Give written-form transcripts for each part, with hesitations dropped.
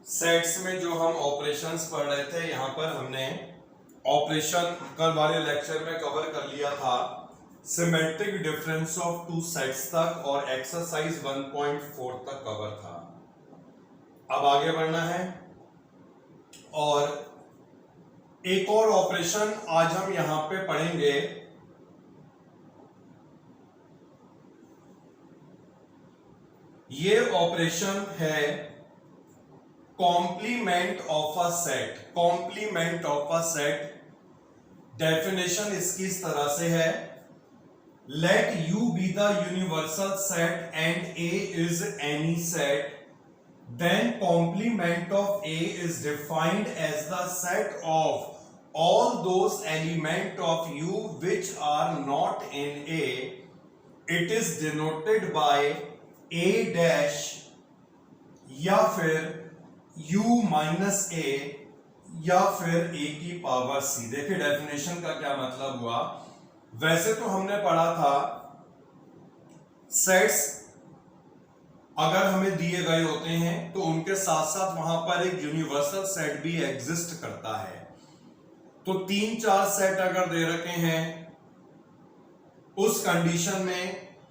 Sets में जो हम ऑपरेशंस पढ़ रहे थे, यहां पर हमने ऑपरेशन कल वाले लेक्चर में कवर कर लिया था symmetric difference of two sets तक और एक्सरसाइज 1.4 तक कवर था। अब आगे बढ़ना है और एक और ऑपरेशन आज हम यहां पे पढ़ेंगे। ये ऑपरेशन है complement of a set. Complement of a set definition इसकी इस तरह से है, let U be the universal set and A is any set, then complement of A is defined as the set of all those elements of U which are not in A. It is denoted by A dash या फिर U minus A या फिर A की power C। देखिए definition का क्या मतलब हुआ। वैसे तो हमने पढ़ा था सेट्स अगर हमें दिए गए होते हैं तो उनके साथ साथ वहां पर एक यूनिवर्सल सेट भी एग्जिस्ट करता है। तो 3-4 सेट अगर दे रखे हैं, उस कंडीशन में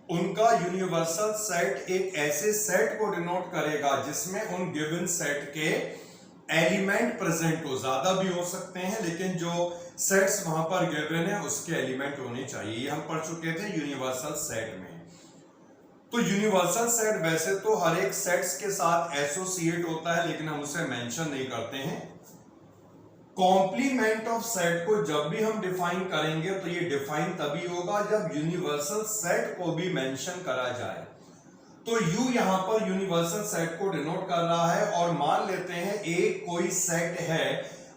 उनका यूनिवर्सल सेट एक ऐसे सेट को डिनोट करेगा जिसमें उन गिवन सेट के एलिमेंट प्रेजेंट हो। ज्यादा भी हो सकते हैं, लेकिन जो सेट्स वहां पर गिवन है उसके एलिमेंट होने चाहिए। ये हम पढ़ चुके थे यूनिवर्सल सेट में। तो यूनिवर्सल सेट वैसे तो हर एक सेट्स के साथ एसोसिएट होता है, लेकिन हम उसे मेंशन नहीं करते हैं। कॉम्प्लीमेंट ऑफ सेट को जब भी हम डिफाइन करेंगे तो ये डिफाइन तभी होगा जब यूनिवर्सल सेट को भी मेंशन करा जाए। तो U यहां पर यूनिवर्सल सेट को डिनोट कर रहा है और मान लेते हैं A कोई सेट है।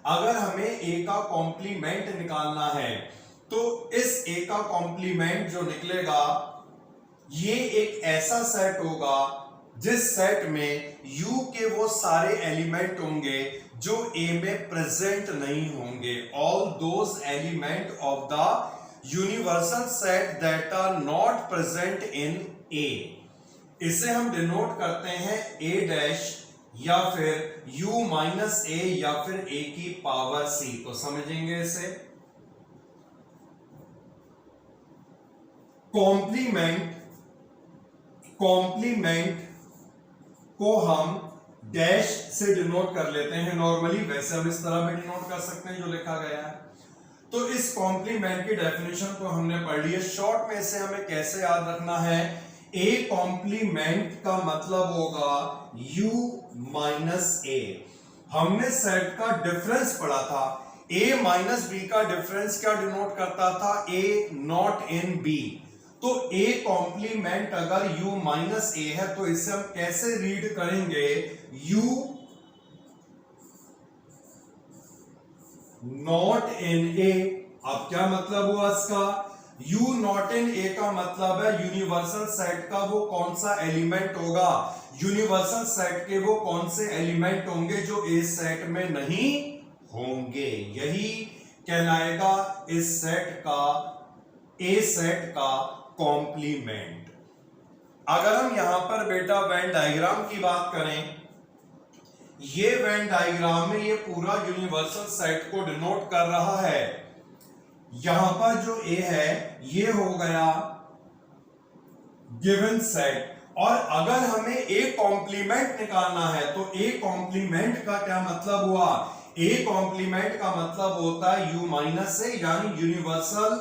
अगर हमें A का कॉम्प्लीमेंट निकालना है तो इस A का कॉम्प्लीमेंट जो निकलेगा ये एक ऐसा सेट होगा जिस सेट में U के वो सारे एलिमेंट होंगे जो A में प्रेजेंट नहीं होंगे। All those element of the universal set that are not present in A। इसे हम डिनोट करते हैं A डैश या फिर U माइनस A या फिर A की पावर C। तो समझेंगे इसे। कॉम्प्लीमेंट को हम डैश से डिनोट कर लेते हैं नॉर्मली। वैसे हम इस तरह भी डिनोट कर सकते हैं जो लिखा गया है। तो इस कॉम्प्लीमेंट की डेफिनेशन को हमने पढ़ ली है। शॉर्ट में इसे हमें कैसे याद रखना है, A कॉम्प्लीमेंट का मतलब होगा U माइनस A। हमने सेट का डिफरेंस पढ़ा था। A माइनस B का डिफरेंस क्या डिनोट करता था, A नॉट इन B। तो A कॉम्प्लीमेंट अगर U माइनस A है तो इसे हम कैसे रीड करेंगे, U नॉट इन A। अब क्या मतलब हुआ इसका, U नॉट इन A का मतलब है यूनिवर्सल सेट का वो कौन सा एलिमेंट होगा, यूनिवर्सल सेट के वो कौन से एलिमेंट होंगे जो A सेट में नहीं होंगे। यही कहलाएगा इस सेट का, A सेट का कॉम्प्लीमेंट। अगर हम यहां पर बेटा वेन डायग्राम की बात करें, ये वेन डायग्राम में ये पूरा यूनिवर्सल सेट को डिनोट कर रहा है। यहां पर जो A है ये हो गया गिवन सेट, और अगर हमें A कॉम्प्लीमेंट निकालना है तो A कॉम्प्लीमेंट का क्या मतलब हुआ, A कॉम्प्लीमेंट का मतलब होता है U माइनस A, यानी यूनिवर्सल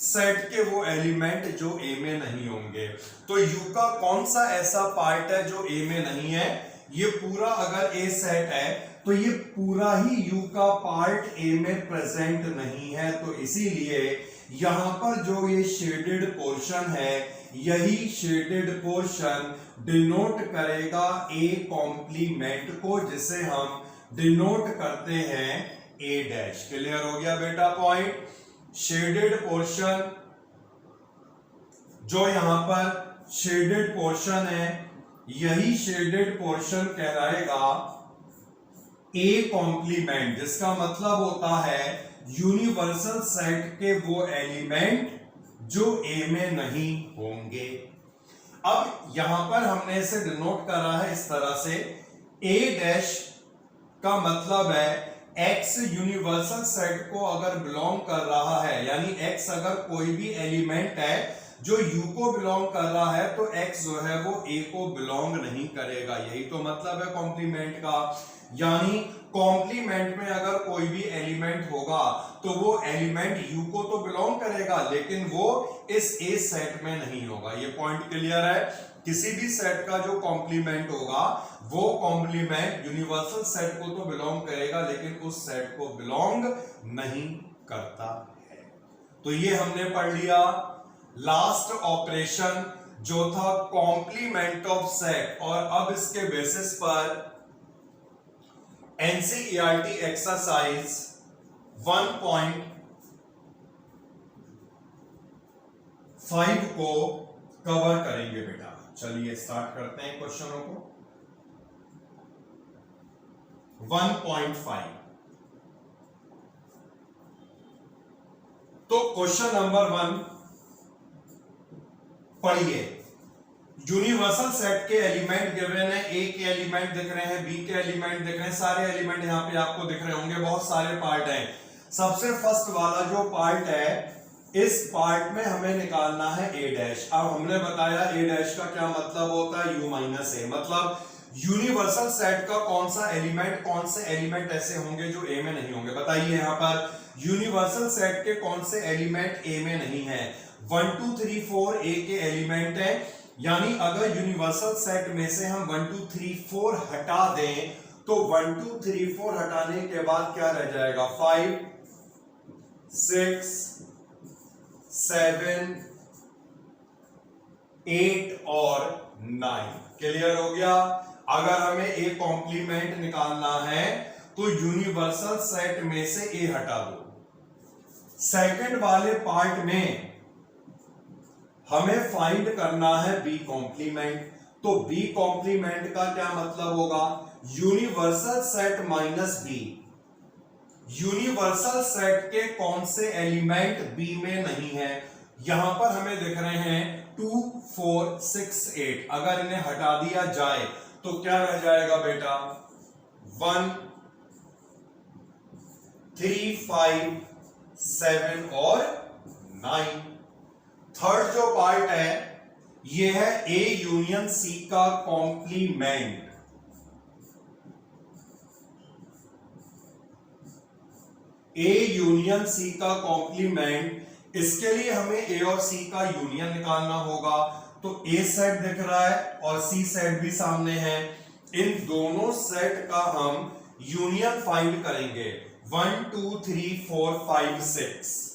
सेट के वो एलिमेंट जो A में नहीं होंगे। तो U का कौन सा ऐसा पार्ट है जो A में नहीं है, ये पूरा अगर A सेट है तो ये पूरा ही U का पार्ट A में प्रेजेंट नहीं है। तो इसीलिए यहां पर जो ये शेडेड पोर्शन है, यही शेडेड पोर्शन डिनोट करेगा A कॉम्प्लीमेंट को, जिसे हम डिनोट करते हैं A डैश। क्लियर हो गया बेटा पॉइंट। शेडेड पोर्शन, जो यहां पर शेडेड पोर्शन है, यही शेडेड पोर्शन कहलाएगा A कॉम्प्लीमेंट, जिसका मतलब होता है यूनिवर्सल सेट के वो एलिमेंट जो A में नहीं होंगे। अब यहां पर हमने इसे डिनोट करा है इस तरह से, A डैश का मतलब है x यूनिवर्सल सेट को अगर बिलोंग कर रहा है, यानी x अगर कोई भी एलिमेंट है जो u को बिलोंग कर रहा है, तो x जो है वो a को बिलोंग नहीं करेगा। यही तो मतलब है कॉम्प्लीमेंट का। यानी कॉम्प्लीमेंट में अगर कोई भी एलिमेंट होगा तो वो एलिमेंट u को तो बिलोंग करेगा, लेकिन वो इस a सेट में नहीं होगा। ये पॉइंट क्लियर है? किसी भी सेट का जो कॉम्प्लीमेंट होगा वो कॉम्प्लीमेंट यूनिवर्सल सेट को तो बिलोंग करेगा, लेकिन उस सेट को बिलोंग नहीं करता है। तो ये हमने पढ़ लिया। लास्ट ऑपरेशन जो था कॉम्प्लीमेंट ऑफ सेट, और अब इसके बेसिस पर एनसीईआरटी एक्सरसाइज 1.5 को कवर करेंगे बेटा। चलिए स्टार्ट करते हैं क्वेश्चनों को। 1.5 तो क्वेश्चन नंबर 1 पढ़िए। यूनिवर्सल सेट के एलिमेंट गिवन है, ए के एलिमेंट दिख रहे हैं, बी के एलिमेंट दिख रहे हैं, सारे एलिमेंट यहां पे आपको दिख रहे होंगे, बहुत सारे पार्ट हैं। सबसे फर्स्ट वाला जो पार्ट है, इस पार्ट में हमें निकालना है ए डैश। अब हमने बताया ए डैश का क्या मतलब होता है, यू माइनस ए। मतलब यूनिवर्सल सेट का कौन सा एलिमेंट, कौन से एलिमेंट ऐसे होंगे जो ए में नहीं होंगे। बताइए यहां पर यूनिवर्सल सेट के कौन से एलिमेंट ए में नहीं है। 1 2 3 4 ए के एलिमेंट है, यानी अगर यूनिवर्सल सेट में से हम 1 2 3 4 हटा दें तो 1 2 3 4 हटाने के बाद क्या रह जाएगा, 5 6 7 8 और 9। क्लियर हो गया? अगर हमें ए कॉम्प्लीमेंट निकालना है तो यूनिवर्सल सेट में से ए हटा दो। सेकंड वाले पार्ट में हमें फाइंड करना है बी कॉम्प्लीमेंट। तो बी कॉम्प्लीमेंट का क्या मतलब होगा, universal set minus B. Universal set के कौन से एलिमेंट बी में नहीं है। यहां पर हमें दिख रहे हैं 2 4 6 8। अगर इन्हें हटा दिया जाए तो क्या रह जाएगा बेटा, 1 3 5 7 और 9। थर्ड जो पार्ट है ये है ए यूनियन सी का कॉम्प्लीमेंट। ए यूनियन सी का कॉम्प्लीमेंट, इसके लिए हमें ए और सी का यूनियन निकालना होगा। तो ए सेट दिख रहा है और सी सेट भी सामने है, इन दोनों सेट का हम यूनियन फाइंड करेंगे। 1 2 3 4 5 6।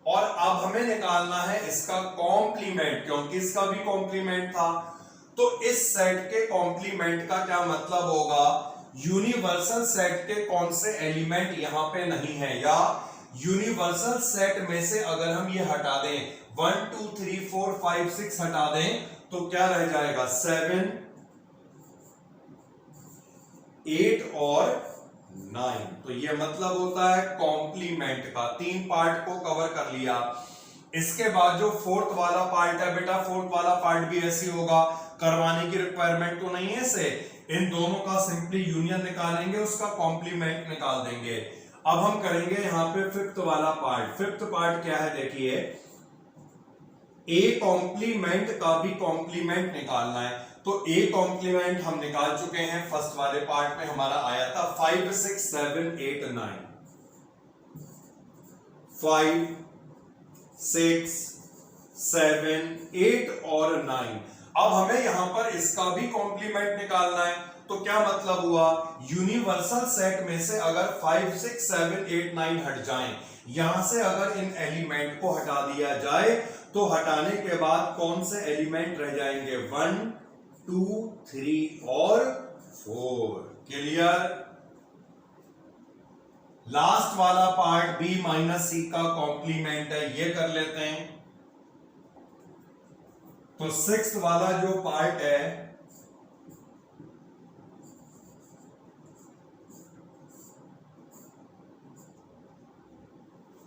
और अब हमें निकालना है इसका कॉम्प्लीमेंट, क्योंकि इसका भी कॉम्प्लीमेंट था। तो इस सेट के कॉम्प्लीमेंट का क्या मतलब होगा, यूनिवर्सल सेट के कौन से एलिमेंट यहां पे नहीं है, या यूनिवर्सल सेट में से अगर हम ये हटा दें 1 2 3 4 5 6 हटा दें तो क्या रह जाएगा, 7 8 और 9। तो ये मतलब होता है कॉम्प्लीमेंट का। 3 पार्ट को कवर कर लिया। इसके बाद जो फोर्थ वाला पार्ट है बेटा, फोर्थ वाला पार्ट भी ऐसी होगा, करवाने की रिक्वायरमेंट तो नहीं है इसे। इन दोनों का सिंपली यूनियन निकालेंगे, उसका कॉम्प्लीमेंट निकाल देंगे। अब हम करेंगे यहां पे फिफ्थ वाला पार्ट। फिफ्थ पार्ट क्या है देखिए, ए कॉम्प्लीमेंट का भी कॉम्प्लीमेंट निकालना है। तो ए कॉम्प्लीमेंट हम निकाल चुके हैं, फर्स्ट वाले पार्ट में हमारा आया था 5 6 7 8 9। 5 6 7 8 और 9। अब हमें यहां पर इसका भी कॉम्प्लीमेंट निकालना है। तो क्या मतलब हुआ, यूनिवर्सल सेट में से अगर 5 6 7 8 9 हट जाएं, यहां से अगर इन एलिमेंट को हटा दिया जाए तो हटाने के बाद कौन से एलिमेंट रह जाएंगे, 1 2 3 और 4। क्लियर? लास्ट वाला पार्ट बी माइनस सी का कॉम्प्लीमेंट है, ये कर लेते हैं। तो सिक्स्थ वाला जो पार्ट है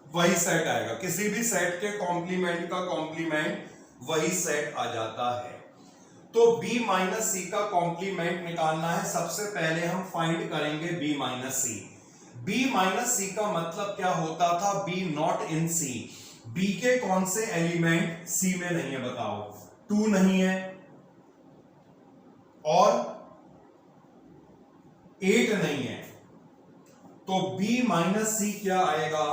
वही सेट आएगा। किसी भी सेट के कॉम्प्लीमेंट का कॉम्प्लीमेंट वही सेट आ जाता है। तो b माइनस सी का कॉम्प्लीमेंट निकालना है। सबसे पहले हम फाइंड करेंगे b minus C. b minus C का मतलब क्या होता था? b not in C. b के कौन से एलिमेंट c में नहीं है बताओ? 2 नहीं है और 8 नहीं है। तो b माइनस सी क्या आएगा?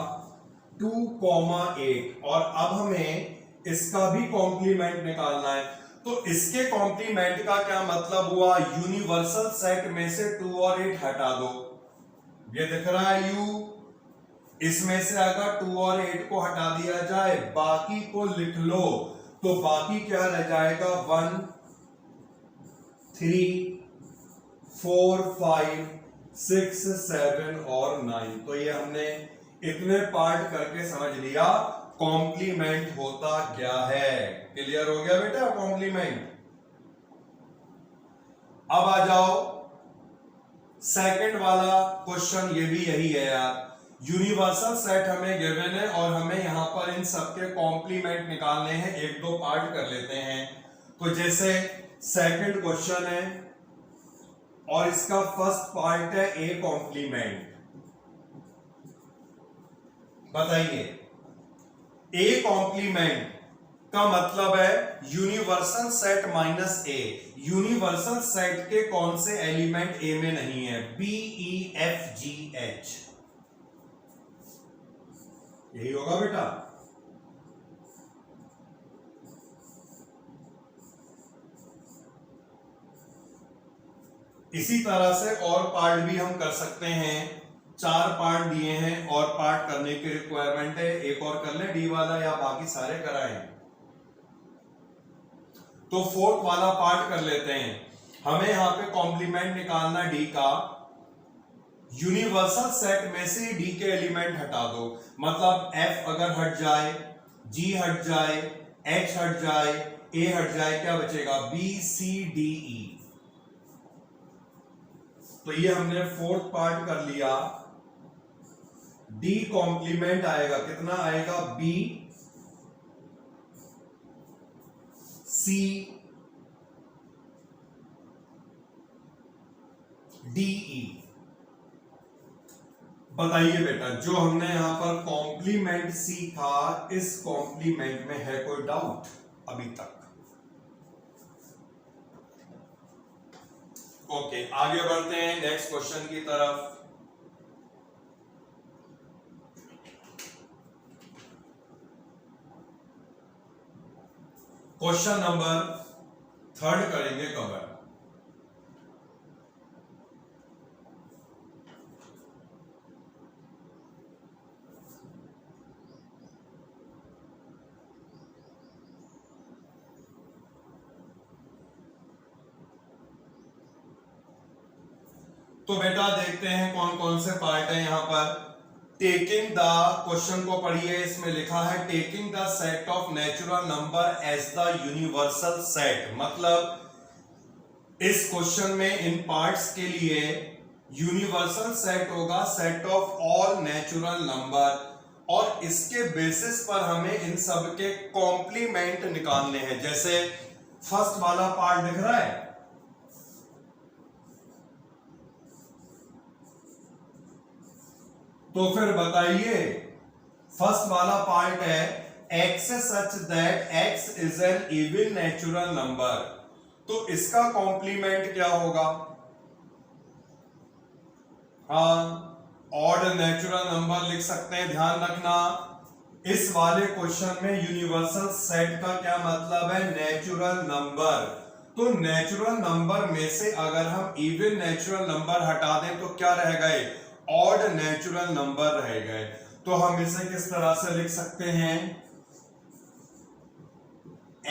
2,8। और अब हमें इसका भी कॉम्प्लीमेंट निकालना है। तो इसके कॉम्प्लीमेंट का क्या मतलब हुआ? यूनिवर्सल सेट में से 2 और 8 हटा दो। ये दिख रहा है u, इसमें से अगर 2 और 8 को हटा दिया जाए, बाकी को लिख लो, तो बाकी क्या रह जाएगा? 1 3 4 5 6 7 और 9। तो ये हमने इतने पार्ट करके समझ लिया कॉम्प्लीमेंट होता क्या है। क्लियर हो गया बेटा कॉम्प्लीमेंट? अब आ जाओ सेकंड वाला क्वेश्चन, ये भी यही है यार। यूनिवर्सल सेट हमें गिवन है और हमें यहां पर इन सबके कॉम्प्लीमेंट निकालने हैं। एक दो पार्ट कर लेते हैं। तो जैसे सेकंड क्वेश्चन है और इसका फर्स्ट पार्ट है ए कॉम्प्लीमेंट। बताइए, ए कॉम्प्लीमेंट का मतलब है universal set minus A. Universal set के कौन से एलिमेंट ए में नहीं है? B E F G H, यही होगा बेटा। इसी तरह से और पार्ट भी हम कर सकते हैं। 4 पार्ट दिए हैं और पार्ट करने की रिक्वायरमेंट है। एक और कर ले डी वाला या बाकी सारे कराएं? तो फोर्थ वाला पार्ट कर लेते हैं। हमें यहां पे कॉम्प्लीमेंट निकालना डी का। यूनिवर्सल सेट में से डी के एलिमेंट हटा दो, मतलब एफ अगर हट जाए, जी हट जाए, एच हट जाए, ए हट जाए, क्या बचेगा? B C D E. तो ये हमने फोर्थ पार्ट कर लिया। डी कॉम्प्लीमेंट आएगा, कितना आएगा? B C D E. बताइए बेटा, जो हमने यहां पर कॉम्प्लीमेंट सीखा, इस कॉम्प्लीमेंट में है कोई डाउट अभी तक? ओके, आगे बढ़ते हैं नेक्स्ट क्वेश्चन की तरफ। क्वेश्चन नंबर 3 करेंगे कवर। तो बेटा देखते हैं कौन कौन से पार्ट है यहां पर। टेकिंग द, क्वेश्चन को पढ़िए, इसमें लिखा है taking the set of natural number as the universal set. मतलब इस क्वेश्चन में इन पार्ट्स के लिए यूनिवर्सल सेट होगा set of all natural number, और इसके बेसिस पर हमें इन सब के कॉम्प्लीमेंट निकालने हैं। जैसे फर्स्ट वाला पार्ट दिख रहा है, तो फिर बताइए, फर्स्ट वाला पार्ट है x such that x is an even natural number. तो इसका कॉम्प्लीमेंट क्या होगा? हाँ, ऑड नेचुरल नंबर लिख सकते हैं। ध्यान रखना, इस वाले क्वेश्चन में यूनिवर्सल सेट का क्या मतलब है? Natural number. तो नेचुरल नंबर में से अगर हम इवन नेचुरल नंबर हटा दें तो क्या रह गए? ऑड नेचुरल नंबर रह गए। तो हम इसे किस तरह से लिख सकते हैं?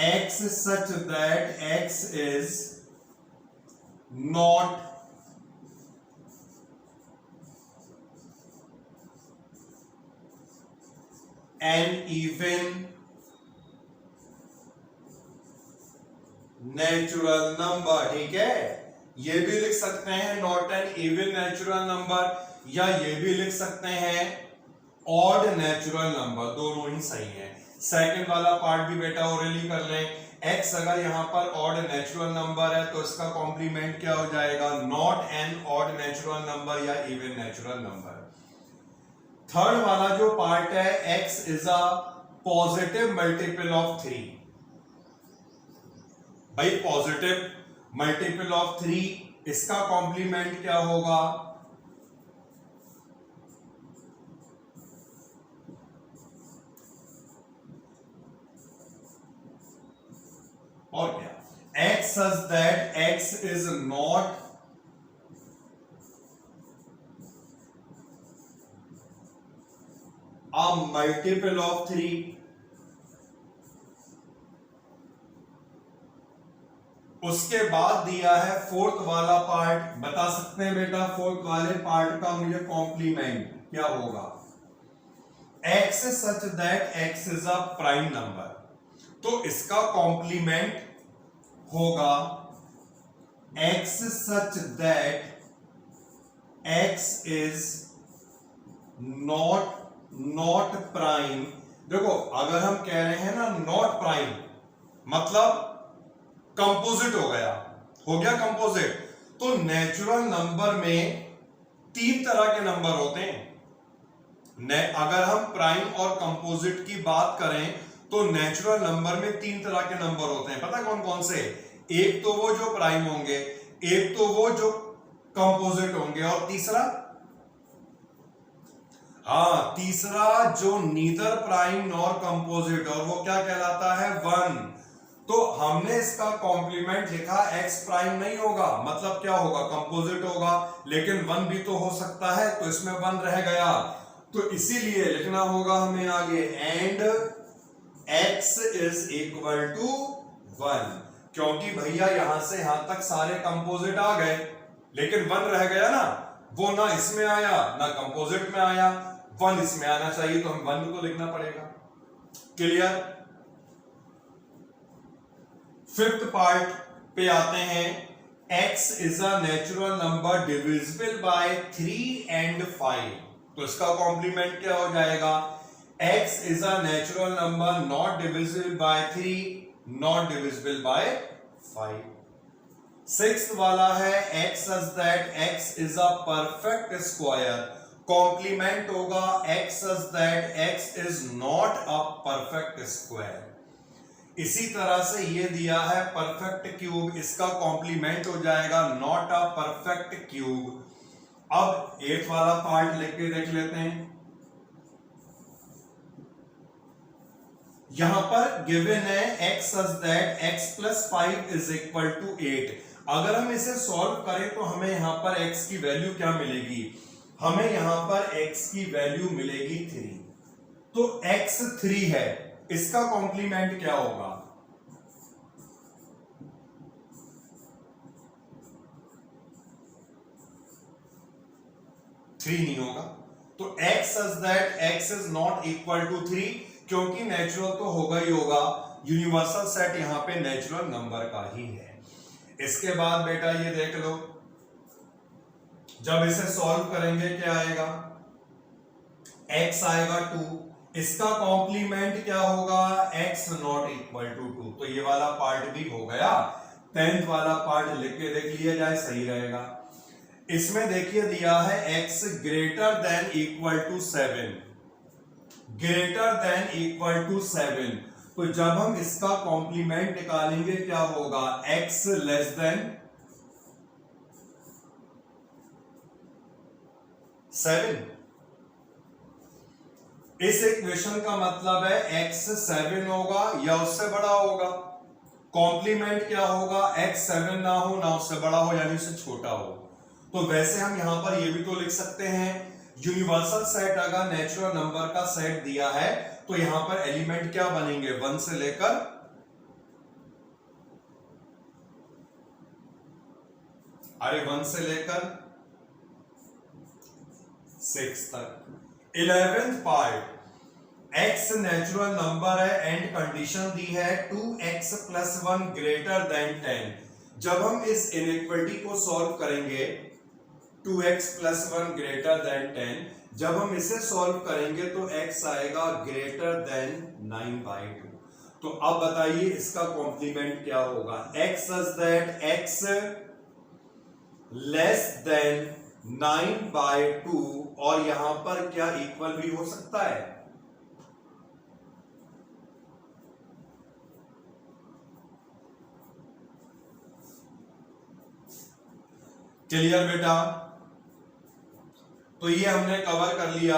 x such that x is not an even natural number. ठीक है, ये भी लिख सकते हैं not an even natural number, या ये भी लिख सकते हैं ऑड नेचुरल नंबर। दोनों ही सही है। सेकंड वाला पार्ट भी बेटा ओरली कर लें। x अगर यहां पर ऑड नेचुरल नंबर है तो इसका कॉम्प्लीमेंट क्या हो जाएगा, not an odd natural number या इवन नेचुरल नंबर। थर्ड वाला जो पार्ट है, x is a positive multiple of 3। भाई पॉजिटिव मल्टीपल ऑफ 3, इसका कॉम्प्लीमेंट क्या होगा, और क्या, x such that x is not a multiple of 3। उसके बाद दिया है फोर्थ वाला पार्ट। बता सकते हैं बेटा फोर्थ वाले पार्ट का मुझे कॉम्प्लीमेंट क्या होगा, x such that x is a prime number. तो इसका कॉम्प्लीमेंट होगा x such that x is not prime. देखो अगर हम कह रहे हैं ना नॉट प्राइम, मतलब कंपोजिट हो गया कंपोजिट। तो नेचुरल नंबर में 3 तरह के नंबर होते हैं। अगर हम प्राइम और कंपोजिट की बात करें तो नेचुरल नंबर में 3 तरह के नंबर होते हैं। पता कौन कौन से, एक तो वो जो प्राइम होंगे, एक तो वो जो कंपोजिट होंगे, और तीसरा, तीसरा जो नीदर प्राइम नॉर कंपोजिट, और वो क्या कहलाता है, 1। तो हमने इसका कॉम्प्लीमेंट लिखा x प्राइम नहीं होगा, मतलब क्या होगा, कंपोजिट होगा, लेकिन 1 भी तो हो सकता है, तो इसमें 1 रह गया। तो इसीलिए लिखना होगा हमें आगे and x is equal to 1, क्योंकि भैया यहां से यहां तक सारे कंपोजिट आ गए, लेकिन 1 रह गया ना, वो ना इसमें आया ना कंपोजिट में आया, 1 इसमें आना चाहिए, तो हम 1 को लिखना पड़ेगा। क्लियर। फिफ्थ पार्ट पे आते हैं, x is a natural number divisible by 3 and 5। तो इसका कॉम्प्लीमेंट क्या हो जाएगा, x is a natural number not divisible by 3, not divisible by 5। Sixth वाला है x such that x is a perfect square। Complement होगा x such that x is not a perfect square। इसी तरह से ये दिया है परफेक्ट क्यूब, इसका कॉम्प्लीमेंट हो जाएगा नॉट अ परफेक्ट क्यूब। अब 8th वाला पार्ट लिख के देख लेते हैं। यहां पर गिवन है x such that x plus 5 is equal to 8। अगर हम इसे सॉल्व करें तो हमें यहां पर x की वैल्यू क्या मिलेगी, हमें यहां पर x की वैल्यू मिलेगी 3। तो x 3 है, इसका कॉम्प्लीमेंट क्या होगा, थ्री नहीं होगा। तो x such that x is not equal to 3, क्योंकि नेचुरल तो होगा ही होगा, यूनिवर्सल सेट यहां पे नेचुरल नंबर का ही है। इसके बाद बेटा ये देख लो, जब इसे सॉल्व करेंगे क्या आएगा, x आएगा 2, इसका कॉम्प्लीमेंट क्या होगा, x नॉट इक्वल टू 2। तो ये वाला पार्ट भी हो गया। 10th वाला पार्ट लिख के देख लिया जाए, सही रहेगा। इसमें देखिए दिया है x greater than equal to 7, greater than equal to 7। तो जब हम इसका कॉम्प्लीमेंट निकालेंगे क्या होगा, x लेस देन 7। इस इक्वेशन का मतलब है x 7 होगा या उससे बड़ा होगा। कॉम्प्लीमेंट क्या होगा, x 7 ना हो ना उससे बड़ा हो, यानी उससे छोटा हो। तो वैसे हम यहां पर ये भी तो लिख सकते हैं, यूनिवर्सल सेट अगर नेचुरल नंबर का सेट दिया है तो यहां पर एलिमेंट क्या बनेंगे, 1 से लेकर 1 से लेकर 6 तक। 11th part, x natural number है एंड कंडीशन दी है 2x प्लस 1 ग्रेटर देन 10। जब हम इस इनइक्वालिटी को सॉल्व करेंगे 2x प्लस 1 ग्रेटर देन 10, जब हम इसे सॉल्व करेंगे तो x आएगा ग्रेटर देन 9/2। तो अब बताइए इसका कॉम्प्लीमेंट क्या होगा। x such that x less than 9/2, और यहां पर क्या इक्वल भी हो सकता है? क्लियर बेटा? तो ये हमने कवर कर लिया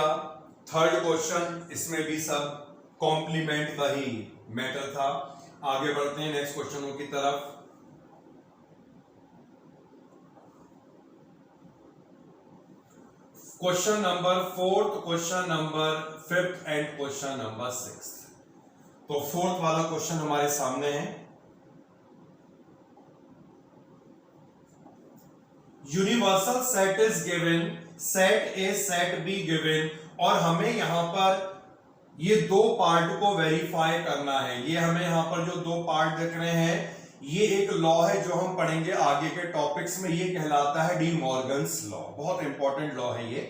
थर्ड क्वेश्चन, इसमें भी सब कॉम्प्लीमेंट का ही मैटर था। आगे बढ़ते हैं नेक्स्ट क्वेश्चनों की तरफ। Question number 4, question number 5 and question number 6। तो फोर्थ वाला क्वेश्चन हमारे सामने है। Universal set is given, set A set be given, और हमें यहां पर ये दो पार्ट को वेरीफाई करना है। ये हमें यहां पर जो दो पार्ट दिख रहे हैं, ये एक लॉ है जो हम पढ़ेंगे आगे के टॉपिक्स में। ये कहलाता है डी मॉर्गन्स लॉ, बहुत इंपॉर्टेंट लॉ है ये।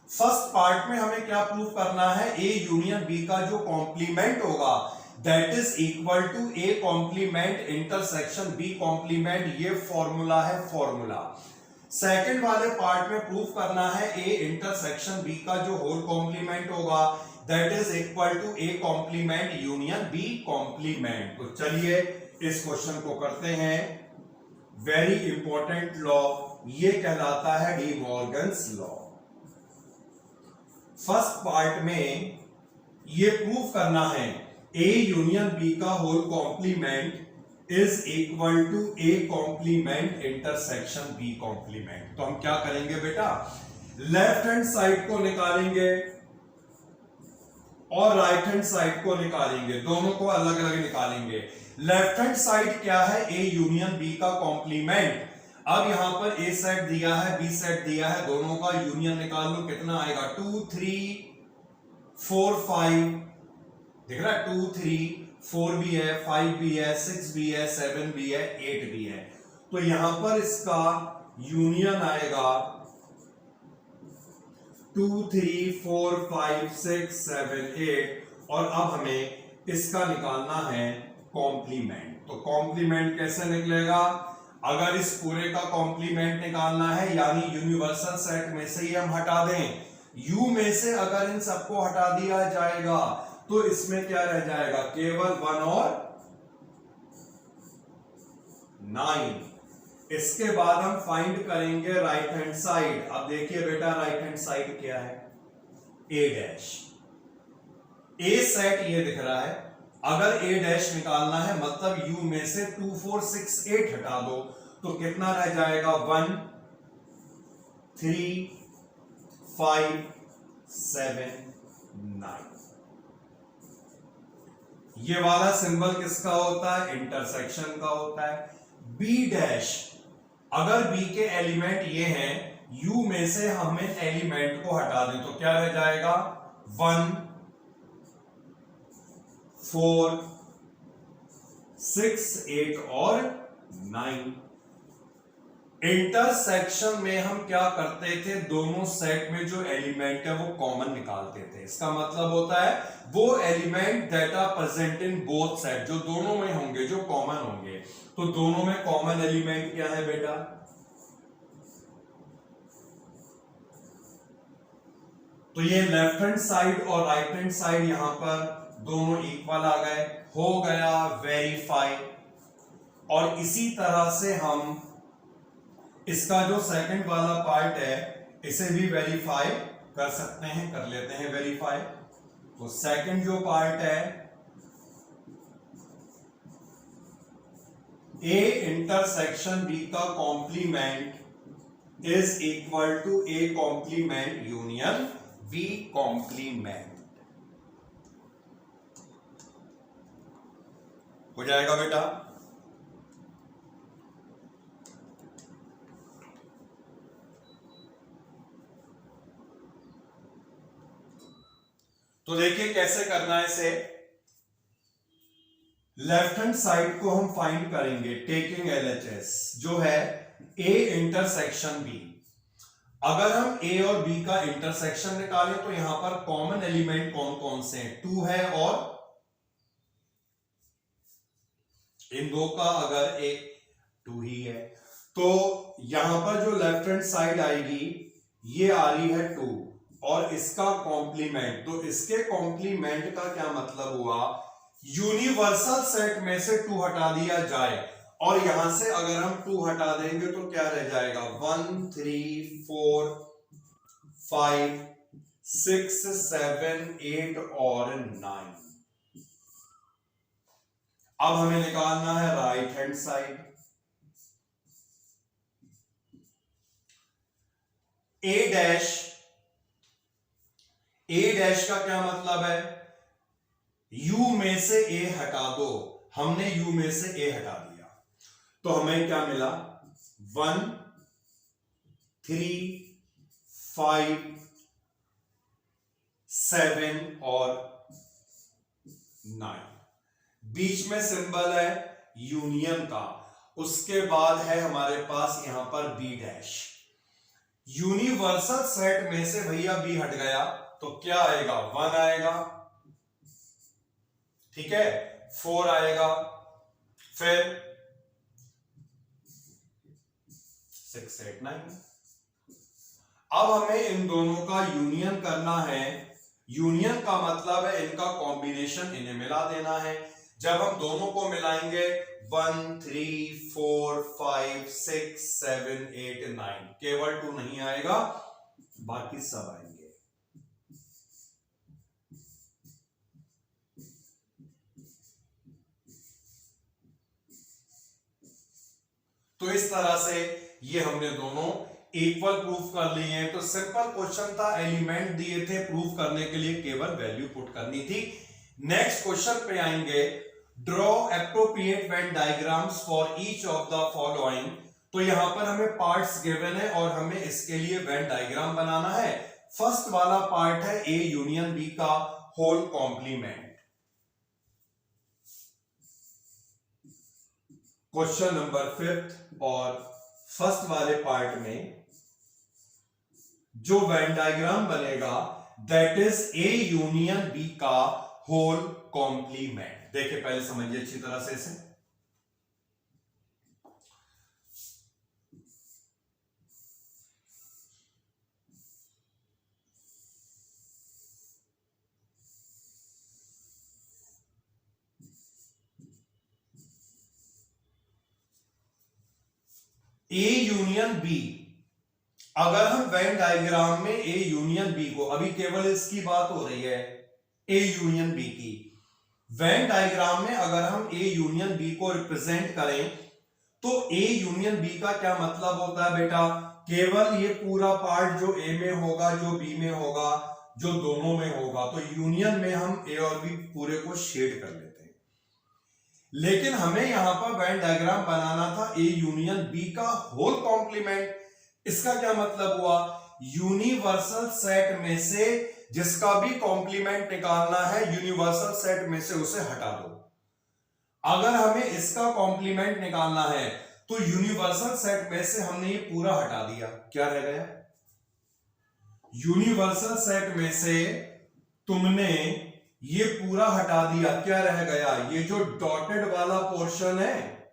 फर्स्ट पार्ट में हमें क्या प्रूव करना है? ए यूनियन बी का जो कॉम्प्लीमेंट होगा that is equal to A complement intersection B complement. ये फॉर्मूला है, फॉर्मूला। सेकंड वाले पार्ट में प्रूफ करना है ए इंटरसेक्शन बी का जो होल कॉम्प्लीमेंट होगा that is equal to A complement union B complement. तो चलिए इस क्वेश्चन को करते हैं। वेरी इंपॉर्टेंट लॉ, ये कहलाता है De Morgan's law. First part में ये प्रूफ करना है ए यूनियन बी का whole complement is equal to A complement intersection B complement. तो हम क्या करेंगे बेटा? लेफ्ट हैंड साइड को निकालेंगे और राइट हैंड साइड को निकालेंगे, दोनों को अलग अलग निकालेंगे। लेफ्ट हैंड साइड क्या है? ए यूनियन बी का कॉम्प्लीमेंट। अब यहां पर ए सेट दिया है, बी सेट दिया है, दोनों का यूनियन निकाल लो। कितना आएगा? 2 3 4 5, दिख रहा है? 2 3 4 भी है, 5 भी है, 6 भी है, 7 भी है, 8 भी है। तो यहां पर इसका यूनियन आएगा 2 3 4 5 6 7 8, और अब हमें इसका निकालना है कॉम्प्लीमेंट। तो कॉम्प्लीमेंट कैसे निकलेगा? अगर इस पूरे का कॉम्प्लीमेंट निकालना है, यानी यूनिवर्सल सेट में से ये हम हटा दें, यू में से अगर इन सबको हटा दिया जाएगा तो इसमें क्या रह जाएगा? केवल 1 और 9। इसके बाद हम फाइंड करेंगे राइट हैंड साइड। अब देखिए बेटा राइट हैंड साइड क्या है? A dash. ए सेट ये दिख रहा है, अगर ए डैश निकालना है मतलब यू में से 2 4 6 8 हटा दो, तो कितना रह जाएगा? 1 3 5 7 9। ये वाला सिंबल किसका होता है? इंटरसेक्शन का होता है। बी डैश, अगर बी के एलिमेंट ये हैं, यू में से हम इन एलिमेंट को हटा दें तो क्या रह जाएगा? 1 4 6 8 और 9। इंटरसेक्शन में हम क्या करते थे? दोनों सेट में जो एलिमेंट है वो कॉमन निकालते थे। इसका मतलब होता है वो element that are present in both set, जो दोनों में होंगे, जो कॉमन होंगे। तो दोनों में कॉमन एलिमेंट क्या है बेटा? तो ये लेफ्ट हैंड साइड और राइट हैंड साइड यहां पर दोनों इक्वल आ गए, हो गया वेरीफाई। और इसी तरह से हम इसका जो सेकंड वाला पार्ट है इसे भी वेरीफाई कर सकते हैं, कर लेते हैं वेरीफाई। तो सेकंड जो पार्ट है, ए इंटरसेक्शन बी का complement is equal to A complement union B complement. हो जाएगा बेटा? तो देखिए कैसे करना है इसे। लेफ्ट हैंड साइड को हम फाइंड करेंगे टेकिंग एलएचएस, जो है ए इंटरसेक्शन बी। अगर हम ए और बी का इंटरसेक्शन निकालें तो यहां पर कॉमन एलिमेंट कौन कौन से हैं, 2 है और इन दो का अगर ए 2 ही है तो यहां पर जो लेफ्ट हैंड साइड आएगी ये आ रही है 2 और इसका कॉम्प्लीमेंट, तो इसके कॉम्प्लीमेंट का क्या मतलब हुआ, यूनिवर्सल सेट में से 2 हटा दिया जाए और यहां से अगर हम 2 हटा देंगे तो क्या रह जाएगा 1 3 4 5 6 7 8 और 9। अब हमें निकालना है राइट हैंड साइड। ए डैश का क्या मतलब है, यू में से ए हटा दो, हमने यू में से ए हटा दिया तो हमें क्या मिला 1 3 5 7 और 9। बीच में सिंबल है यूनियन का, उसके बाद है हमारे पास यहां पर बी डैश। यूनिवर्सल सेट में से भैया बी हट गया तो क्या आएगा 1 आएगा, ठीक है 4 आएगा, फिर 6 8 9। अब हमें इन दोनों का यूनियन करना है। यूनियन का मतलब है इनका कॉम्बिनेशन, इन्हें मिला देना है। जब हम दोनों को मिलाएंगे 1 3 4 5 6 7 8 9, केवल 2 नहीं आएगा, बाकी सब आएंगे। तो इस तरह से ये हमने दोनों इक्वल प्रूफ कर लिए हैं। तो सिंपल क्वेश्चन था, एलिमेंट दिए थे, प्रूफ करने के लिए केवल वैल्यू पुट करनी थी। नेक्स्ट क्वेश्चन पे आएंगे, draw appropriate Venn diagrams for each of the following. तो यहां पर हमें पार्ट्स गिवन है और हमें इसके लिए वेन डायग्राम बनाना है। फर्स्ट वाला पार्ट है ए यूनियन बी का होल कॉम्प्लीमेंट। क्वेश्चन नंबर 5 और फर्स्ट वाले पार्ट में जो वेन डायग्राम बनेगा that is A union B का होल कॉम्प्लीमेंट। देखिए पहले समझिए अच्छी तरह से इसे। ए यूनियन बी, अगर हम वेन डायग्राम में ए यूनियन बी को, अभी केवल इसकी बात हो रही है ए यूनियन बी की, वेन डायग्राम में अगर हम ए यूनियन बी को रिप्रेजेंट करें तो ए यूनियन बी का क्या मतलब होता है बेटा, केवल ये पूरा पार्ट जो ए में होगा, जो बी में होगा, जो दोनों में होगा, तो यूनियन में हम ए और बी पूरे को शेड कर लेते हैं। लेकिन हमें यहां पर वेन डायग्राम बनाना था ए यूनियन बी का होल कॉम्प्लीमेंट। इसका क्या मतलब हुआ, यूनिवर्सल सेट में से जिसका भी कॉम्प्लीमेंट निकालना है यूनिवर्सल सेट में से उसे हटा दो। अगर हमें इसका कॉम्प्लीमेंट निकालना है तो यूनिवर्सल सेट में से हमने ये पूरा हटा दिया, क्या रह गया, यूनिवर्सल सेट में से तुमने ये पूरा हटा दिया, क्या रह गया, ये जो डॉटेड वाला पोर्शन है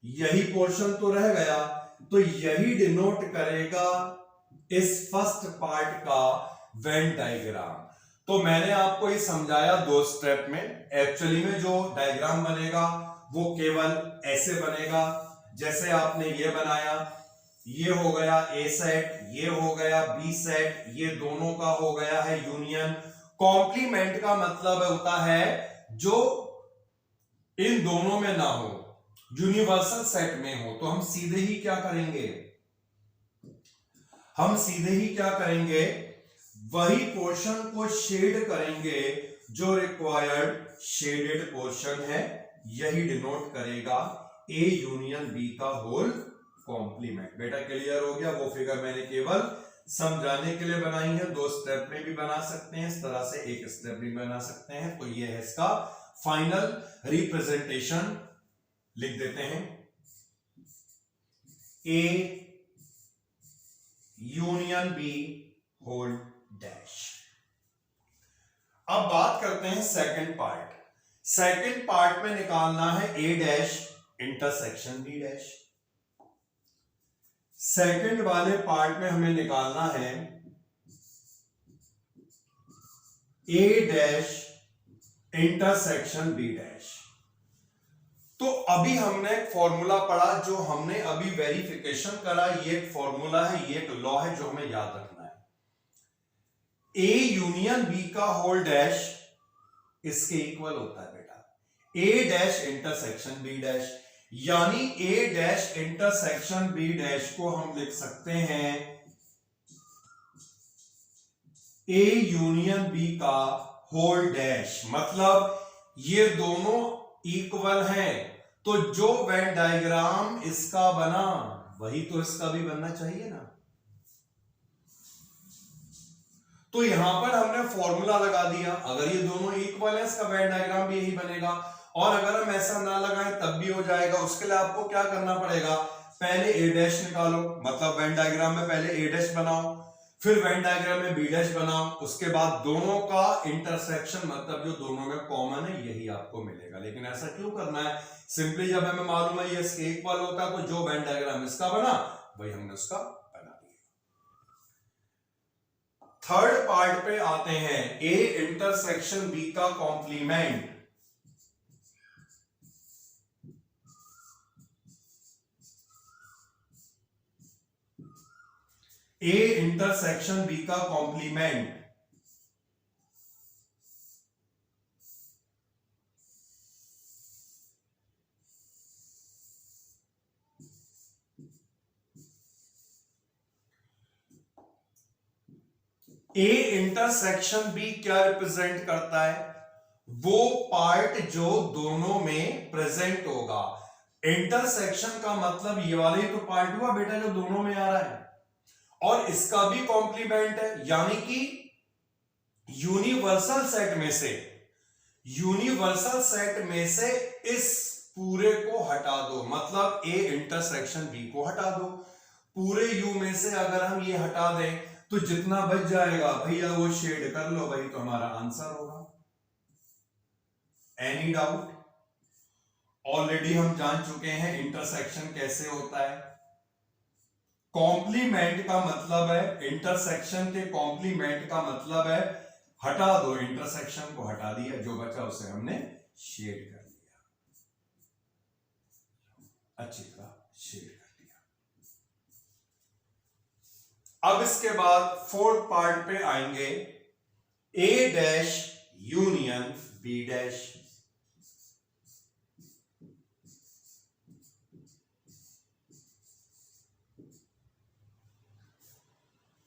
यही पोर्शन तो रह गया। तो यही डिनोट करेगा इस फर्स्ट पार्ट का वेन डायग्राम। तो मैंने आपको ये समझाया 2 स्टेप में। एक्चुअली में जो डायग्राम बनेगा वो केवल ऐसे बनेगा जैसे आपने ये बनाया, ये हो गया ए सेट, ये हो गया बी सेट, ये दोनों का हो गया है यूनियन। कॉम्प्लीमेंट का मतलब होता है जो इन दोनों में ना हो, यूनिवर्सल सेट में हो। तो हम सीधे ही क्या करेंगे, हम सीधे ही क्या करेंगे, वही पोर्शन को शेड करेंगे जो रिक्वायर्ड शेडेड पोर्शन है, यही डिनोट करेगा ए यूनियन बी का होल कॉम्प्लीमेंट। बेटा क्लियर हो गया, वो फिगर मैंने केवल समझाने के लिए बनाई है। 2 स्टेप में भी बना सकते हैं, इस तरह से 1 स्टेप भी बना सकते हैं। तो ये है इसका फाइनल रिप्रेजेंटेशन, लिख देते हैं A union B whole dash. अब बात करते हैं सेकंड पार्ट। सेकंड पार्ट में निकालना है A dash intersection B dash. Second वाले पार्ट में हमें निकालना है A dash intersection B dash. तो अभी हमने एक फॉर्मूला पढ़ा, जो हमने अभी वेरिफिकेशन करा। ये एक फॉर्मूला है, ये एक लॉ है जो हमें याद रखना है। ए यूनियन बी का होल डैश इसके इक्वल होता है बेटा ए डैश इंटरसेक्शन बी डैश। यानी ए डैश इंटरसेक्शन बी डैश को हम लिख सकते हैं ए यूनियन बी का होल डैश। मतलब ये दोनों इक्वल हैं, तो जो वेन डायग्राम इसका बना वही तो इसका भी बनना चाहिए ना। तो यहां पर हमने फॉर्मूला लगा दिया, अगर ये दोनों इक्वल है इसका वेन डायग्राम भी यही बनेगा। और अगर हम ऐसा ना लगाएं तब भी हो जाएगा। उसके लिए आपको क्या करना पड़ेगा, पहले ए डैश निकालो, मतलब वेन डायग्राम में पहले ए डैश बनाओ, फिर वेन डायग्राम में बी डैश बनाओ, उसके बाद दोनों का इंटरसेक्शन, मतलब जो दोनों में कॉमन है यही आपको मिलेगा। लेकिन ऐसा क्यों करना है, सिंपली जब हमें मालूम है ये इसके इक्वल होता है, तो जो वेन डायग्राम इसका बना वही हमने उसका बना दिया। थर्ड पार्ट पे आते हैं, ए इंटरसेक्शन बी का कॉम्प्लीमेंट। ए इंटरसेक्शन बी का कॉम्प्लीमेंट। ए इंटरसेक्शन बी क्या रिप्रेजेंट करता है, वो पार्ट जो दोनों में प्रेजेंट होगा। इंटरसेक्शन का मतलब ये वाला ही तो पार्ट हुआ बेटा जो दोनों में आ रहा है, और इसका भी कॉम्प्लीमेंट है। यानी कि यूनिवर्सल सेट में से इस पूरे को हटा दो, मतलब ए इंटरसेक्शन बी को हटा दो। पूरे यू में से अगर हम ये हटा दें तो जितना बच जाएगा भैया वो शेड कर लो, वही तो हमारा आंसर होगा। Any doubt? ऑलरेडी हम जान चुके हैं इंटरसेक्शन कैसे होता है। कॉम्प्लीमेंट का मतलब है, इंटरसेक्शन के कॉम्प्लीमेंट का मतलब है हटा दो, इंटरसेक्शन को हटा दिया, जो बचा उसे हमने शेड कर दिया, अच्छी तरह शेड कर दिया। अब इसके बाद फोर्थ पार्ट पे आएंगे, A dash union B dash.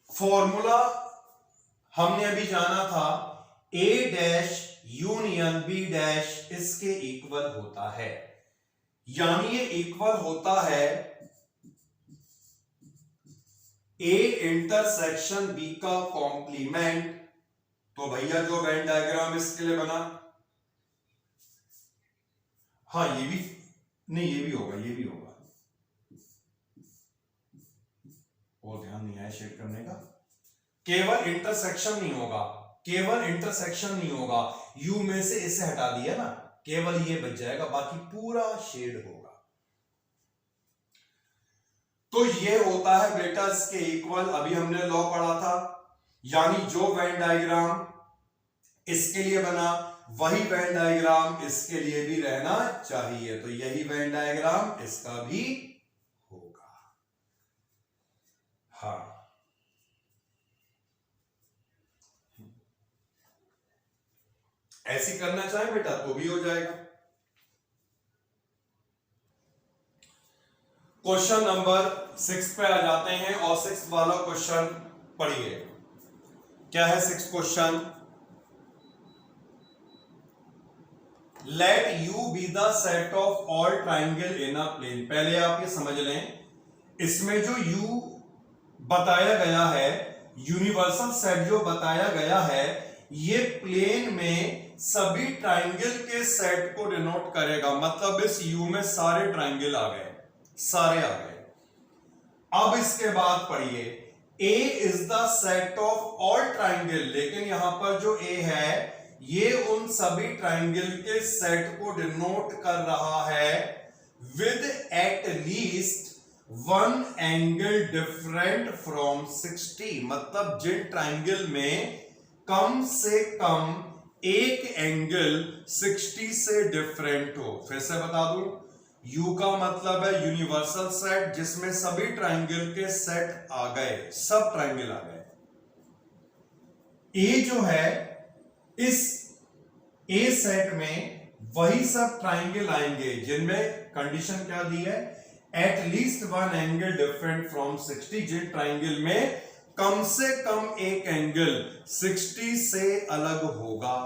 Formula हमने अभी जाना था, A dash union B dash इसके इक्वल होता है। यानी ये इक्वल होता है ए इंटरसेक्शन बी का कॉम्प्लीमेंट। तो भैया जो वेन डायग्राम इसके लिए बना, हाँ ये भी नहीं, ये भी होगा, ये भी होगा, और ध्यान नहीं आया शेड करने का। केवल इंटरसेक्शन नहीं होगा, केवल इंटरसेक्शन नहीं होगा, यू में से इसे हटा दिया ना, केवल ये बच जाएगा, बाकी पूरा शेड होगा। तो ये होता है बेटा इसके इक्वल। अभी हमने लॉ पढ़ा था, यानी जो वेन डायग्राम इसके लिए बना वही वेन डायग्राम इसके लिए भी रहना चाहिए। तो यही वेन डायग्राम इसका भी होगा। हाँ, ऐसी करना चाहे बेटा तो भी हो जाएगा। क्वेश्चन नंबर 6 पे आ जाते हैं, और 6 वाला क्वेश्चन पढ़िए। क्या है 6 question? Let U be the set of all triangle in a plane. पहले आप ये समझ लें, इसमें जो यू बताया गया है, यूनिवर्सल सेट जो बताया गया है, ये प्लेन में सभी ट्राइंगल के सेट को डिनोट करेगा। मतलब इस यू में सारे ट्राइंगल आ गए, सारे आ गए। अब इसके बाद पढ़िए, A is the set of all triangle, लेकिन यहां पर जो A है ये उन सभी ट्राइंगल के सेट को डिनोट कर रहा है with eight least one angle different from 60। मतलब जिन ट्राइंगल में कम से कम एक एंगल 60 से डिफरेंट हो। फिर से बता दूं, U का मतलब है यूनिवर्सल सेट, जिसमें सभी ट्राइंगल के सेट आ गए, सब ट्राइंगल आ गए। A जो है, इस A सेट में वही सब ट्राइंगल आएंगे जिनमें कंडीशन क्या दी है, at least one angle different from 60। जिन ट्राइंगल में कम से कम एक एंगल 60 से अलग होगा।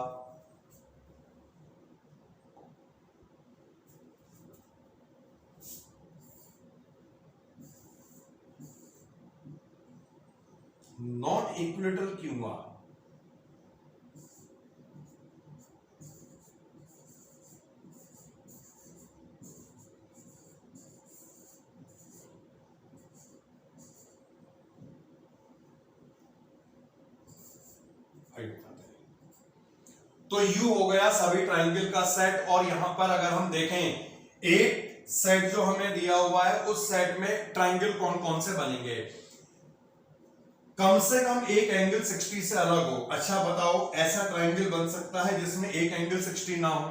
नॉट इक्विलेटरल क्यों हुआ? तो U हो गया सभी ट्राइंगल का सेट। और यहां पर अगर हम देखें एक सेट जो हमें दिया हुआ है, उस सेट में ट्राइंगल कौन कौन से बनेंगे, कम से कम एक एंगल 60 से अलग हो। अच्छा बताओ, ऐसा ट्राइंगल बन सकता है जिसमें एक एंगल 60 ना हो?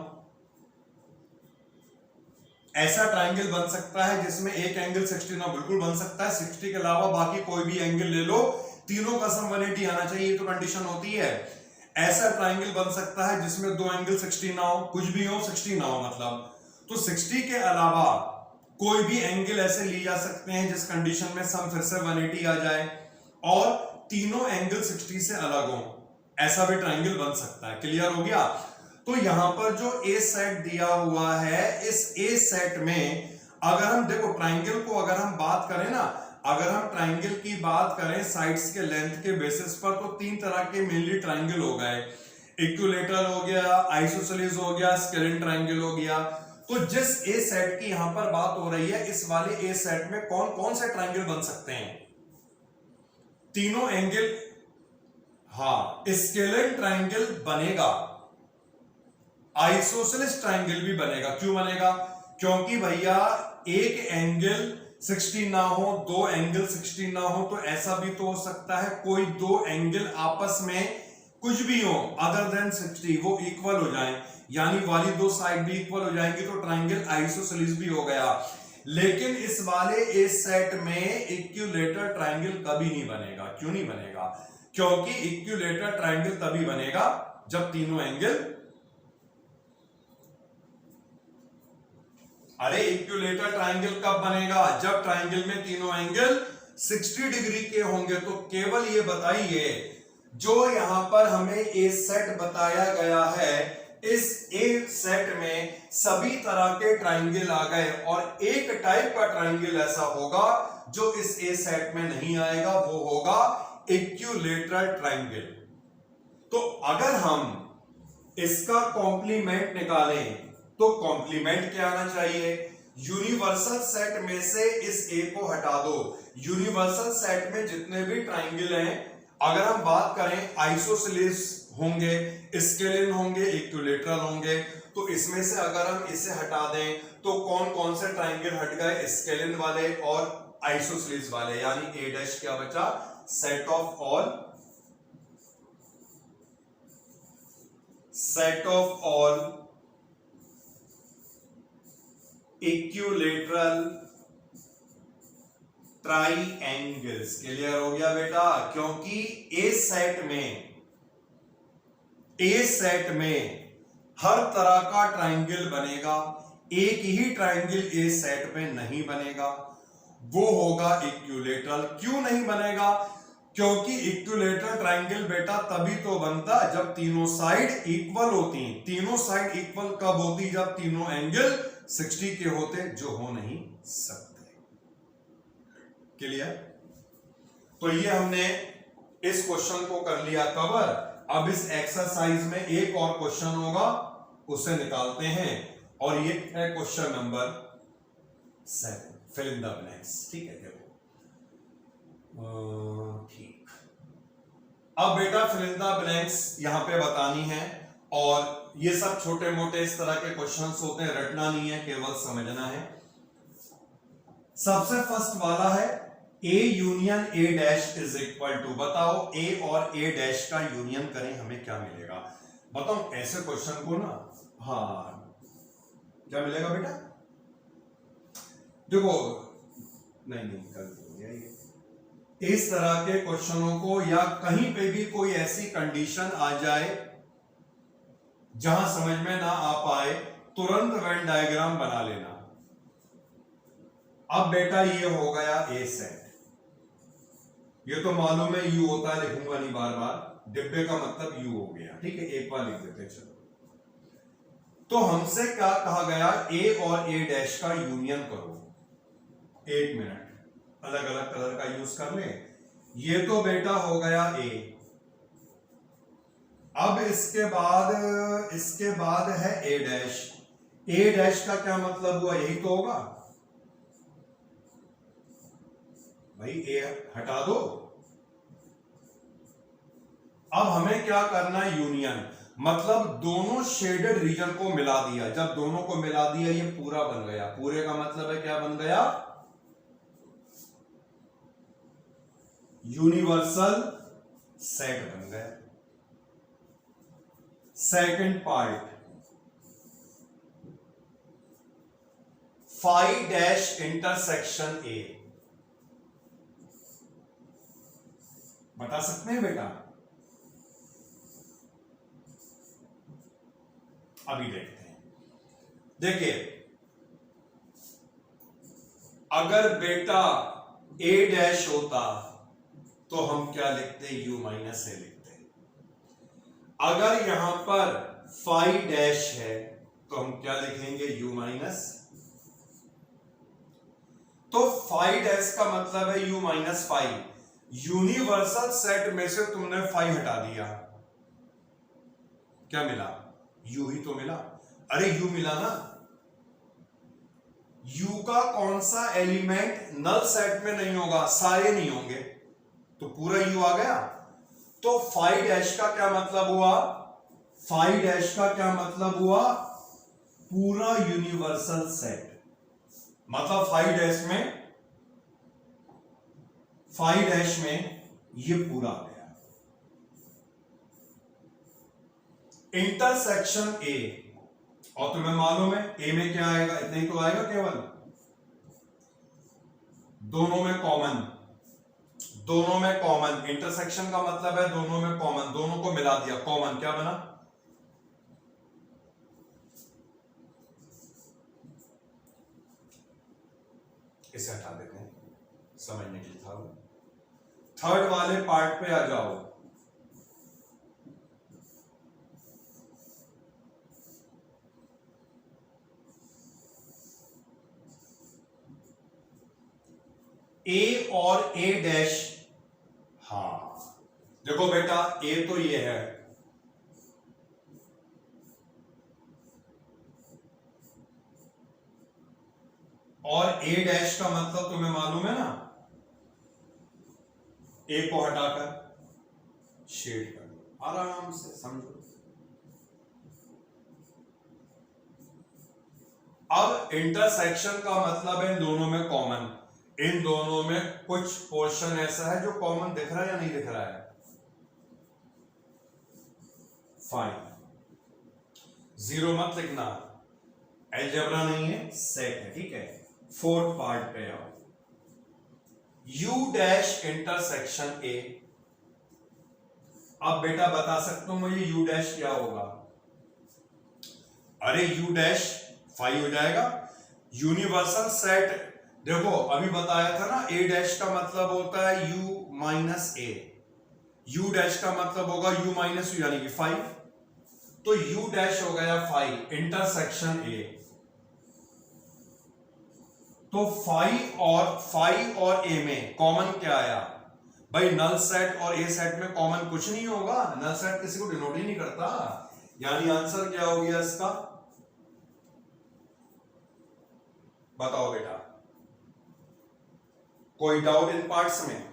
ऐसा ट्राइंगल बन सकता है जिसमें एक एंगल 60 ना? बिल्कुल बन सकता है। 60 के अलावा बाकी कोई भी एंगल ले लो, तीनों का सम 180 आना चाहिए, ये तो कंडीशन होती है। ऐसा ट्राइंगल बन सकता है जिसमें दो एंगल 60 ना हो, कुछ भी हो 60 ना हो मतलब। तो 60 के अलावा कोई भी एंगल ऐसे लिए जा सकते हैं जिस कंडीशन में सम फिर से 180 आ जाए और तीनों एंगल 60 से अलग हो, ऐसा भी ट्राइंगल बन सकता है। क्लियर हो गया? तो यहां पर जो ए सेट दिया हुआ है, इस ए सेट में अगर हम देखो ट्राइंगल को अगर हम बात करें ना, अगर हम ट्राइंगल की बात करें साइड्स के लेंथ के बेसिस पर, तो तीन तरह के मेनली ट्राइंगल हो गए। इक्विलेटरल हो गया, आइसोसेलेस हो गया, स्केलिन ट्राइंगल हो गया। तो जिस ए सेट की यहां पर बात हो रही है, इस वाले ए सेट में कौन कौन से ट्राइंगल बन सकते हैं? तीनों एंगल, हाँ, स्केलिन ट्राइंगल बनेगा, आइसोसेलेस ट्राइंगल भी बनेगा। क्यों बनेगा? क्योंकि भैया एक एंगल 60 ना हो, दो एंगल 60 ना हो, तो ऐसा भी तो हो सकता है कोई दो एंगल आपस में कुछ भी हो अदर देन 60, वो इक्वल हो जाए, यानी वाली दो साइड भी इक्वल हो जाएंगी, तो ट्राइंगल आइसोसेलेस भी हो गया। लेकिन इस वाले इस सेट में इक्विलेटरल ट्राइंगल कभी नहीं बनेगा। क्यों नहीं बनेगा? क्योंकि इक्विलेटरल ट्राइंगल तभी बनेगा जब तीनों एंगल, अरे इक्विलेटरल ट्राइंगल कब बनेगा? जब ट्राइंगल में तीनों एंगल 60 डिग्री के होंगे। तो केवल ये बताइए, जो यहां पर हमें ए सेट बताया गया है, इस ए सेट में सभी तरह के ट्राइंगल आ गए और एक टाइप का ट्राइंगल ऐसा होगा जो इस ए सेट में नहीं आएगा, वो होगा इक्विलेटरल ट्राइंगल। तो अगर हम इसका कॉम्प्लीमेंट निकालें तो कॉम्प्लीमेंट क्या आना चाहिए? यूनिवर्सल सेट में से इस ए को हटा दो। यूनिवर्सल सेट में जितने भी ट्राइंगल हैं, अगर हम बात करें आइसोसेलेस होंगे, स्केलिन होंगे, इक्विलेटरल होंगे, तो इसमें से अगर हम इसे हटा दें तो कौन कौन से ट्राइंगल हट गए? स्केलिन वाले और आइसोसेलेस वाले, यानी ए डैश क्या बचा? Set of all equilateral triangles. Clear हो गया बेटा? क्योंकि ए सेट में हर तरह का ट्राइंगल बनेगा, एक ही ट्राइंगल ए सेट में नहीं बनेगा, वो होगा इक्विलेटरल। क्यों नहीं बनेगा? क्योंकि इक्विलेटरल ट्राइंगल बेटा तभी तो बनता जब तीनों साइड इक्वल होती। तीनों साइड इक्वल कब होती? जब तीनों एंगल 60 के होते, जो हो नहीं सकते। क्लियर? तो ये हमने इस क्वेश्चन को कर लिया कवर। अब इस एक्सरसाइज में एक और क्वेश्चन होगा, उसे निकालते हैं, और ये है question number 7, fill in the blanks. ठीक है, देखो ठीक। अब बेटा फिल इन द ब्लैंक्स यहां पे बतानी है, और ये सब छोटे मोटे इस तरह के क्वेश्चंस होते हैं, रटना नहीं है, केवल समझना है। सबसे फर्स्ट वाला है A union A dash is equal to, बताओ ए और ए डैश का यूनियन करें हमें क्या मिलेगा। बताओ ऐसे क्वेश्चन को ना, हाँ क्या मिलेगा बेटा, देखो नहीं गलत हो गया ये, इस तरह के क्वेश्चनों को या कहीं पे भी कोई ऐसी कंडीशन आ जाए जहां समझ में ना आ पाए, तुरंत वेन डायग्राम बना लेना। अब बेटा ये हो गया ए सेट, ये तो मालूम है यू होता है, लिखूंगा नहीं बार बार, डिब्बे का मतलब यू हो गया, ठीक है, एक बार लिख देते चलो। तो हमसे क्या कहा गया, ए और ए डैश का यूनियन करो। एक मिनट, अलग अलग कलर का यूज कर ले। ये तो बेटा हो गया ए, अब इसके बाद है ए डैश। ए डैश का क्या मतलब हुआ, यही तो होगा भाई, ए हटा दो। अब हमें क्या करना है, यूनियन, मतलब दोनों शेडेड रीजन को मिला दिया। जब दोनों को मिला दिया ये पूरा बन गया, पूरे का मतलब है क्या बन गया, यूनिवर्सल सेट बन गया। Second part, phi dash intersection A, बता सकते हैं बेटा, अभी देखते हैं। देखिए अगर बेटा ए डैश होता तो हम क्या लिखते, यू माइनस ए लिखते। अगर यहां पर फाई डैश है तो हम क्या लिखेंगे, यू माइनस। तो फाई डैश का मतलब है U minus phi. Universal set में से तुमने फाई हटा दिया, क्या मिला, यू ही तो मिला। अरे यू मिला ना, यू का कौन सा एलिमेंट नल सेट में नहीं होगा, सारे नहीं होंगे, तो पूरा यू आ गया। तो फाई डैश का क्या मतलब हुआ, फाई डैश का क्या मतलब हुआ, पूरा यूनिवर्सल सेट, मतलब फाई डैश में ये पूरा आ गया। इंटरसेक्शन ए, और तुम्हें मालूम है ए में क्या आएगा, इतना ही तो आएगा केवल, दोनों में कॉमन, इंटरसेक्शन का मतलब है दोनों में कॉमन, दोनों को मिला दिया, कॉमन क्या बना, इसे हटा देते हैं, समझने के लिए था। थर्ड वाले पार्ट पे आ जाओ। ए और ए डैश, हाँ देखो बेटा ए तो ये है, और ए डैश का मतलब तुम्हें मालूम है ना, ए को हटाकर शेड कर दो, आराम से समझो। अब इंटरसेक्शन का मतलब है इन दोनों में कॉमन, इन दोनों में कुछ पोर्शन ऐसा है जो कॉमन दिख रहा है या नहीं दिख रहा है, फाइन, जीरो मत लिखना, अलजेब्रा नहीं है, सेट है, ठीक है। फोर्थ पार्ट पे आओ, U डैश इंटरसेक्शन ए। अब बेटा बता सकता हूं मुझे U डैश क्या होगा, अरे U डैश फाई हो जाएगा, यूनिवर्सल सेट। देखो अभी बताया था ना, A डैश का मतलब होता है U माइनस ए, U डैश का मतलब होगा U माइनस यू यानी कि 5, तो U डैश हो गया 5 इंटरसेक्शन A। तो फाई और ए में कॉमन क्या आया भाई, नल सेट और ए सेट में कॉमन कुछ नहीं होगा, नल सेट किसी को डिनोट ही नहीं करता, यानी आंसर क्या हो गया इसका, बताओ बेटा, कोई डाउट इन पार्ट्स में।